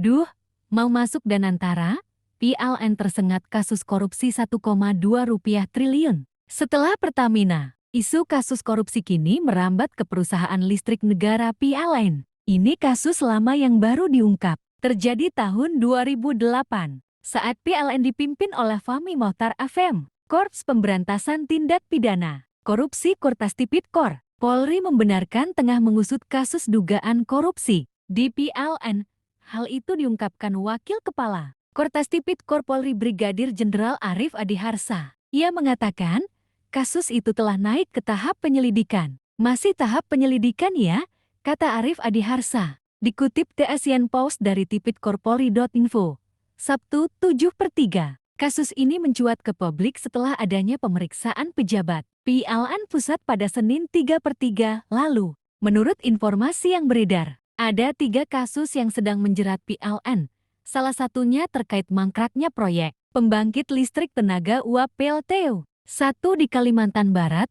Duh, mau masuk Danantara? PLN tersengat kasus korupsi 1,2 rupiah triliun. Setelah Pertamina, isu kasus korupsi kini merambat ke perusahaan listrik negara PLN. Ini kasus lama yang baru diungkap. Terjadi tahun 2008, saat PLN dipimpin oleh Fahmi Mohtar Afem, Korps Pemberantasan Tindak Pidana Korupsi Kortastipidkor. Polri membenarkan tengah mengusut kasus dugaan korupsi di PLN. Hal itu diungkapkan Wakil Kepala Kortastipidkor Polri Brigadir Jenderal Arif Adiharsa. Ia mengatakan, kasus itu telah naik ke tahap penyelidikan. Masih tahap penyelidikan ya, kata Arif Adiharsa. Dikutip The Asian Post dari tipidkorpolri.info, Sabtu 7/3. Kasus ini mencuat ke publik setelah adanya pemeriksaan pejabat PLN Pusat pada Senin 3/3 lalu. Menurut informasi yang beredar, ada 3 kasus yang sedang menjerat PLN. Salah satunya terkait mangkraknya proyek pembangkit listrik tenaga uap PLTU. 1 di Kalimantan Barat.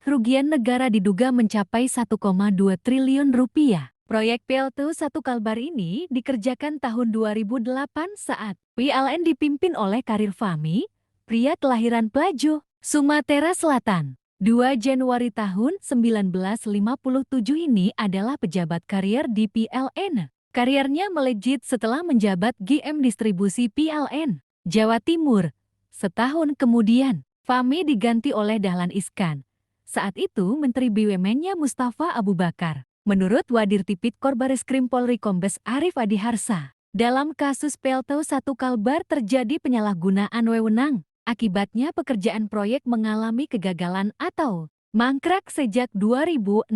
Kerugian negara diduga mencapai 1,2 triliun rupiah. Proyek PLTU 1 Kalbar ini dikerjakan tahun 2008 saat PLN dipimpin oleh Karir Fahmi, pria kelahiran Plajo, Sumatera Selatan. 2 Januari tahun 1957 ini adalah pejabat karier di PLN. Kariernya melejit setelah menjabat GM Distribusi PLN, Jawa Timur. Setahun kemudian, Fahmi diganti oleh Dahlan Iskan. Saat itu Menteri BUMN-nya Mustafa Abu Bakar. Menurut Wadir Tipidkor Bareskrim Polri Kombes Arif Adiharsa, dalam kasus PLTU 1 Kalbar terjadi penyalahgunaan wewenang. Akibatnya pekerjaan proyek mengalami kegagalan atau mangkrak sejak 2016,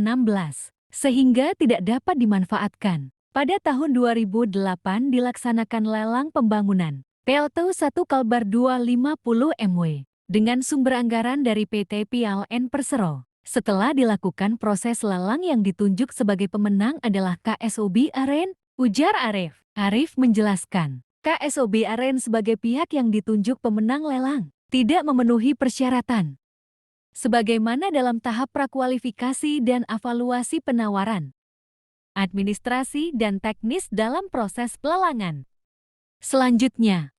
sehingga tidak dapat dimanfaatkan. Pada tahun 2008 dilaksanakan lelang pembangunan PLTU 1 Kalbar 250 MW dengan sumber anggaran dari PT PLN Persero. Setelah dilakukan proses lelang yang ditunjuk sebagai pemenang adalah KSOB Aren, ujar Arif. Arif menjelaskan, KSOB Aren sebagai pihak yang ditunjuk pemenang lelang tidak memenuhi persyaratan. Sebagaimana dalam tahap prakualifikasi dan evaluasi penawaran, administrasi dan teknis dalam proses pelelangan. Selanjutnya,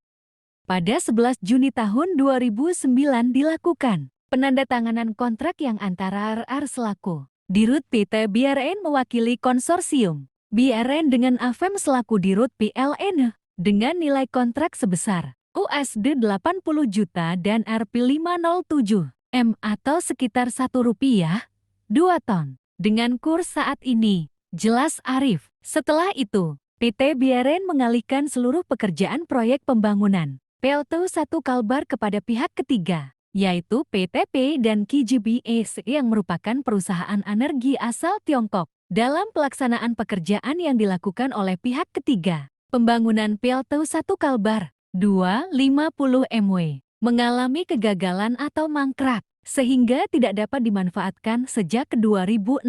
pada 11 Juni tahun 2009 dilakukan penandatanganan kontrak yang antara RR selaku Dirut PT BRN mewakili konsorsium BRN dengan Afem selaku Dirut PLN dengan nilai kontrak sebesar USD 80 juta dan Rp507 M atau sekitar Rp1 2 ton. Dengan kurs saat ini, jelas Arif. Setelah itu, PT BRN mengalihkan seluruh pekerjaan proyek pembangunan PLTU 1 Kalbar kepada pihak ketiga, yaitu PTP dan KGBS yang merupakan perusahaan energi asal Tiongkok. Dalam pelaksanaan pekerjaan yang dilakukan oleh pihak ketiga, pembangunan PLTU 1 Kalbar 250 MW mengalami kegagalan atau mangkrak, sehingga tidak dapat dimanfaatkan sejak 2016.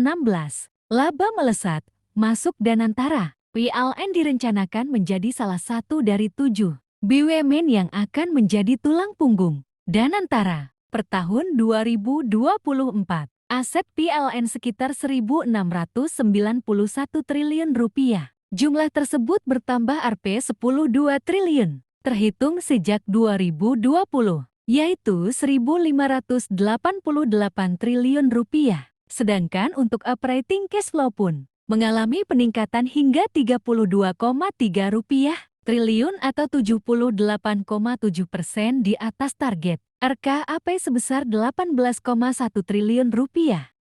Laba melesat, masuk Danantara. PLN direncanakan menjadi salah satu dari 7 BUMN yang akan menjadi tulang punggung Danantara. Per tahun 2024, aset PLN sekitar Rp1.691 triliun. Jumlah tersebut bertambah Rp10,2 triliun, terhitung sejak 2020, yaitu Rp1.588 triliun. Sedangkan untuk operating cash flow pun mengalami peningkatan hingga Rp32,3 triliun atau 78,7% di atas target RKAP sebesar Rp18,1 triliun.